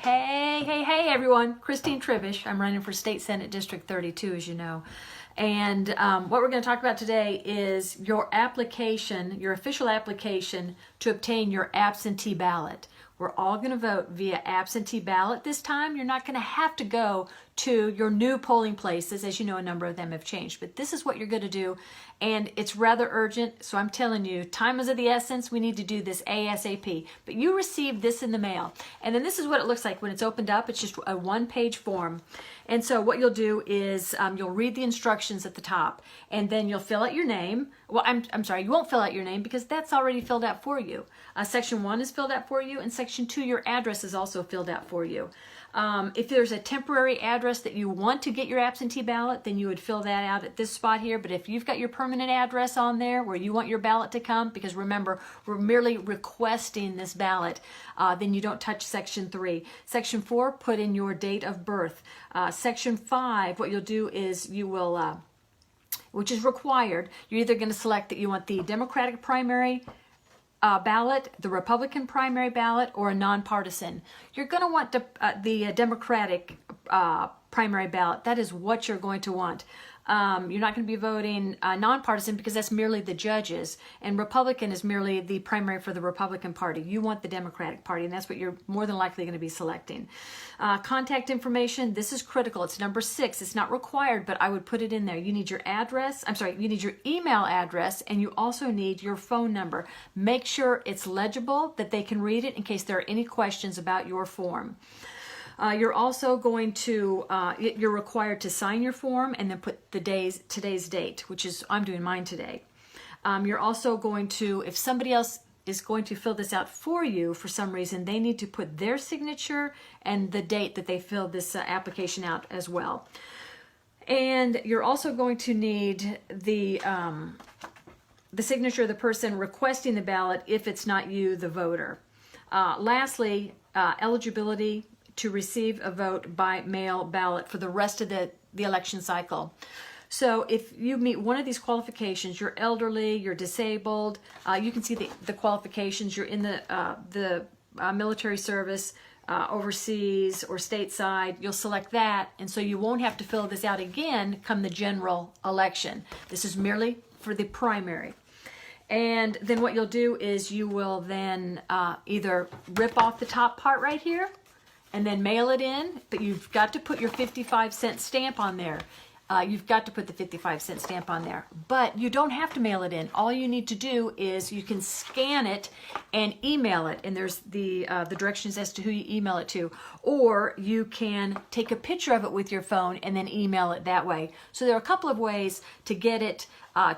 Hey, everyone. Christine Trivish. I'm running for State Senate District 32, as you know. And what we're going to talk about today is your application, your official application to obtain your absentee ballot. We're all going to vote via absentee ballot this time. You're not going to have to go to your new polling places. As you know, a number of them have changed. But this is what you're going to do. And it's rather urgent. So I'm telling you, time is of the essence. We need to do this ASAP. But you received this in the mail. And then this is what it looks like when it's opened up. It's just a one-page form. And so what you'll do is you'll read the instructions at the top. And then you'll fill out your name. Well, I'm sorry, you won't fill out your name because that's already filled out for you. Section 1 is filled out for you. And Section 2, your address is also filled out for you. If there's a temporary address that you want to get your absentee ballot, then you would fill that out at this spot here. But if you've got your permanent address on there where you want your ballot to come, because remember, we're merely requesting this ballot, then you don't touch Section 3. Section 4, put in your date of birth. Section 5, what you'll do is you will, which is required, you're either going to select that you want the Democratic primary ballot, the Republican primary ballot, or a nonpartisan. You're going to want the Democratic primary ballot. That is what you're going to want. You're not going to be voting nonpartisan because that's merely the judges, and Republican is merely the primary for the Republican Party. You want the Democratic Party, and that's what you're more than likely going to be selecting. Contact information, this is critical. It's number 6. It's not required, but I would put it in there. You need your address, you need your email address, and you also need your phone number. Make sure it's legible, that they can read it in case there are any questions about your form. You're also going to, you're required to sign your form and then put today's date, which is, I'm doing mine today. You're also going to, if somebody else is going to fill this out for you for some reason, they need to put their signature and the date that they filled this application out as well. And you're also going to need the signature of the person requesting the ballot if it's not you, the voter. Lastly, eligibility to receive a vote by mail ballot for the rest of the election cycle. So if you meet one of these qualifications, you're elderly, you're disabled, you can see the qualifications, you're in the military service, overseas or stateside, you'll select that, and so you won't have to fill this out again come the general election. This is merely for the primary. And then what you'll do is you will then either rip off the top part right here and then mail it in, but you've got to put your 55-cent stamp on there. You've got to put the 55-cent stamp on there. But you don't have to mail it in. All you need to do is you can scan it and email it, and there's the directions as to who you email it to. Or you can take a picture of it with your phone and then email it that way. So there are a couple of ways to get it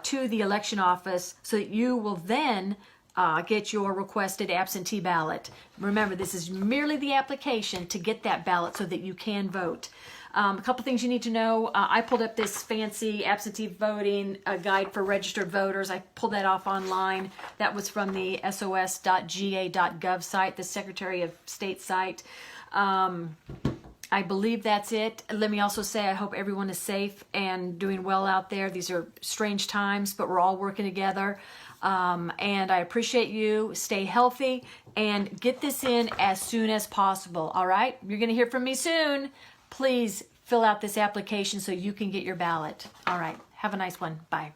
to the election office so that you will then get your requested absentee ballot. Remember, this is merely the application to get that ballot so that you can vote. A couple things you need to know. I pulled up this fancy absentee voting guide for registered voters. I pulled that off online. That was from the sos.ga.gov site, the Secretary of State site. I believe that's it. Let me also say I hope everyone is safe and doing well out there. These are strange times, but we're all working together. And I appreciate you. Stay healthy and get this in as soon as possible. All right? You're going to hear from me soon. Please fill out this application so you can get your ballot. All right. Have a nice one. Bye.